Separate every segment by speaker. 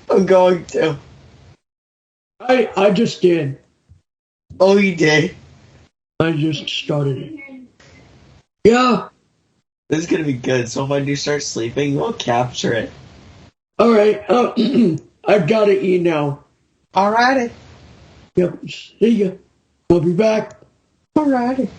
Speaker 1: I'm going to.
Speaker 2: I just did.
Speaker 1: Oh, you did?
Speaker 2: I just started it. Yeah.
Speaker 1: This is gonna be good. So if I do start sleeping, we'll capture it.
Speaker 2: All right. I've got to eat now.
Speaker 1: Alrighty.
Speaker 2: Yep. See ya. I'll be back.
Speaker 1: Alrighty.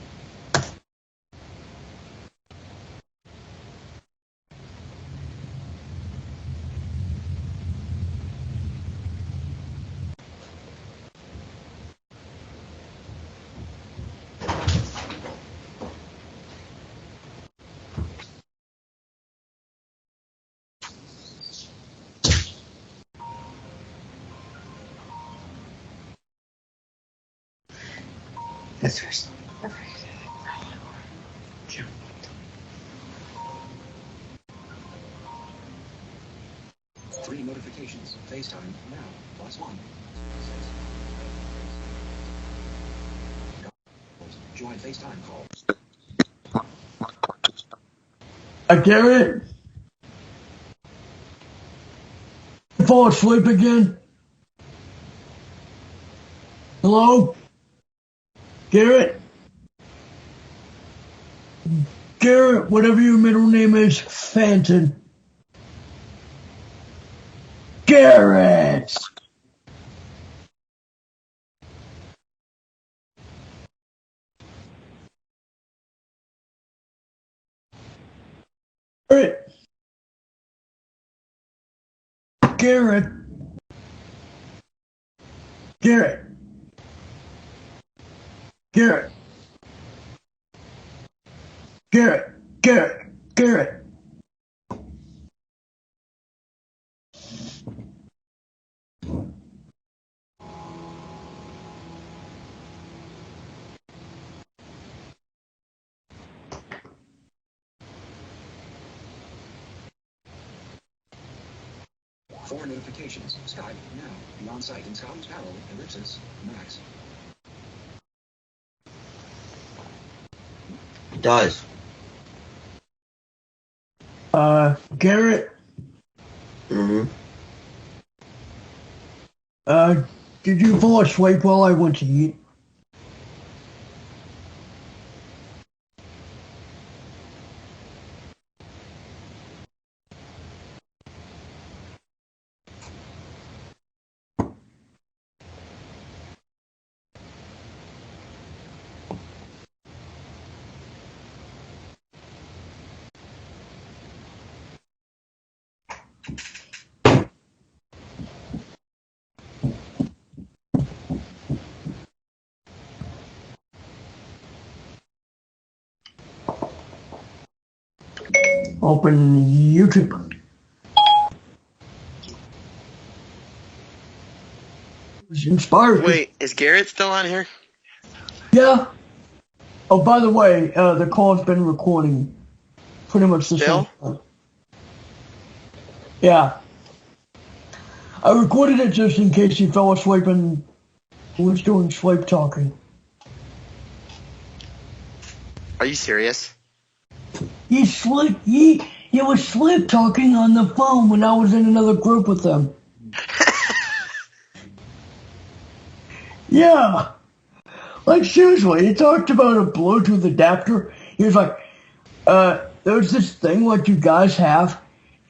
Speaker 1: That's first.
Speaker 3: 3 notifications. FaceTime now. +1. Join FaceTime call.
Speaker 2: I Garrett. Fall asleep again. Hello? Garrett? Garrett, whatever your middle name is, Fenton. Garrett! Garrett! Garrett! Garrett! Garrett! Garrett! Garrett! Garrett!
Speaker 3: 4 notifications. Skype now. Be on site in Scotland's Barrel, Ellipsis, Max.
Speaker 1: It does.
Speaker 2: Garrett?
Speaker 1: Mm-hmm.
Speaker 2: Did you fall asleep while I went to eat? Open YouTube. Was inspired.
Speaker 4: Wait, is Garrett still on here?
Speaker 2: Yeah. Oh, by the way, the call's been recording pretty much the same
Speaker 4: Still?
Speaker 2: time. Yeah. I recorded it just in case he fell asleep and was doing sleep talking.
Speaker 4: Are you serious?
Speaker 2: He was sleep talking on the phone when I was in another group with them. Yeah. Like seriously, he talked about a Bluetooth adapter. He was like, there's this thing like you guys have,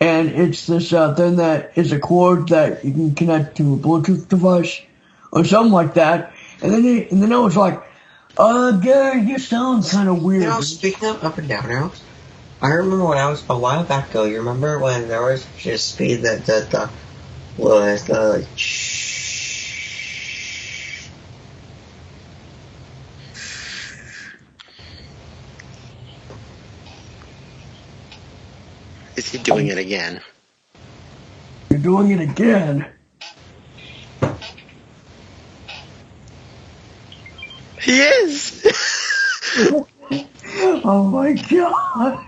Speaker 2: and it's this thing that is a cord that you can connect to a Bluetooth device or something like that. And then I was like, Gary, you sound kind of weird.
Speaker 1: You know, speaking of up and down arrows, I remember when I was a while back ago. You remember when there was just speed that was like.
Speaker 4: Is he doing it again?
Speaker 2: You're doing it again.
Speaker 4: He is!
Speaker 2: Oh my gosh.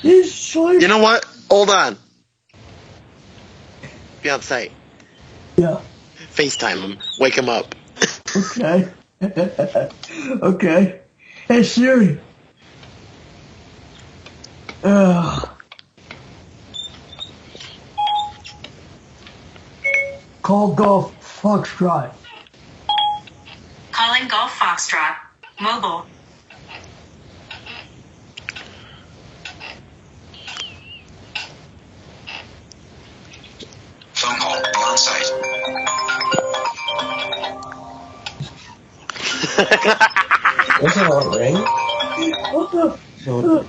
Speaker 2: He's sleeping.
Speaker 4: You know what? Hold on. Be on site.
Speaker 2: Yeah.
Speaker 4: FaceTime him. Wake him up.
Speaker 2: Okay. Okay. Hey Siri. call Golf Foxtrot.
Speaker 5: Calling Golf Foxtrot. Mobile.
Speaker 3: Phone call beyond sight.
Speaker 1: What's it on ring?
Speaker 2: What the?
Speaker 1: So,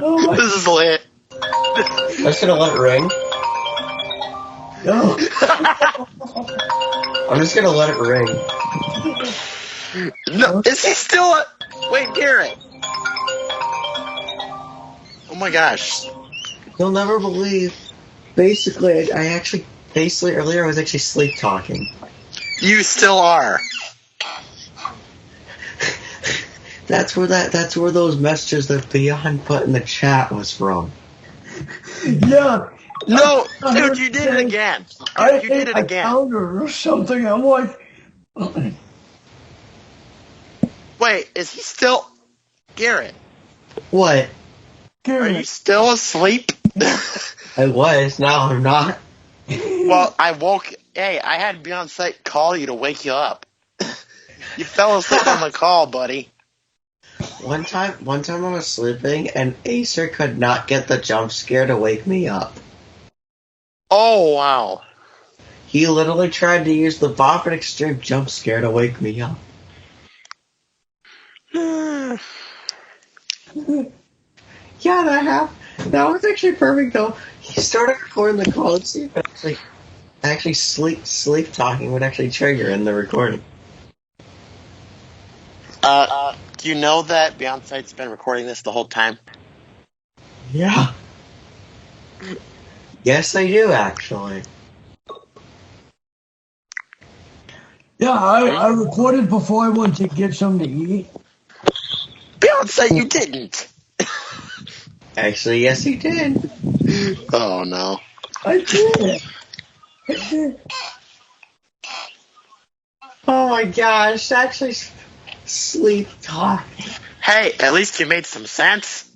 Speaker 2: Oh my
Speaker 4: This is lit.
Speaker 1: I'm just gonna let it ring.
Speaker 2: no.
Speaker 1: I'm just gonna let it ring.
Speaker 4: No, is he still? Wait, Garrett. Oh my gosh.
Speaker 1: You'll never believe. Basically, earlier I was actually sleep talking.
Speaker 4: You still are.
Speaker 1: That's where those messages that Beyond put in the chat was from.
Speaker 2: Yeah.
Speaker 4: No, dude, you did it again.
Speaker 2: I
Speaker 4: Dude, you did it
Speaker 2: a
Speaker 4: again.
Speaker 2: counter or something. I'm like,
Speaker 4: Wait, is he still? Garrett,
Speaker 1: What?
Speaker 4: are you
Speaker 2: Garrett.
Speaker 4: still asleep?
Speaker 1: I was, now I'm not.
Speaker 4: Well, Hey, I had Beyond Sight call you to wake you up. You fell asleep on the call, buddy.
Speaker 1: One time I was sleeping and Acer could not get the jump scare to wake me up.
Speaker 4: Oh, wow.
Speaker 1: He literally tried to use the Boffin Extreme jump scare to wake me up. Yeah, that was actually perfect though. He started recording the call and see if it actually sleep talking would actually trigger in the recording.
Speaker 4: Do you know that Beyond Sight's been recording this the whole time?
Speaker 1: Yeah. Yes, I do actually.
Speaker 2: Yeah, I recorded before I went to get something to eat.
Speaker 4: Beyond Sight, you didn't.
Speaker 1: Actually, yes, he did.
Speaker 4: Oh, no.
Speaker 2: I did. I did.
Speaker 1: Oh my gosh, actually sleep talking.
Speaker 4: Hey, at least you made some sense.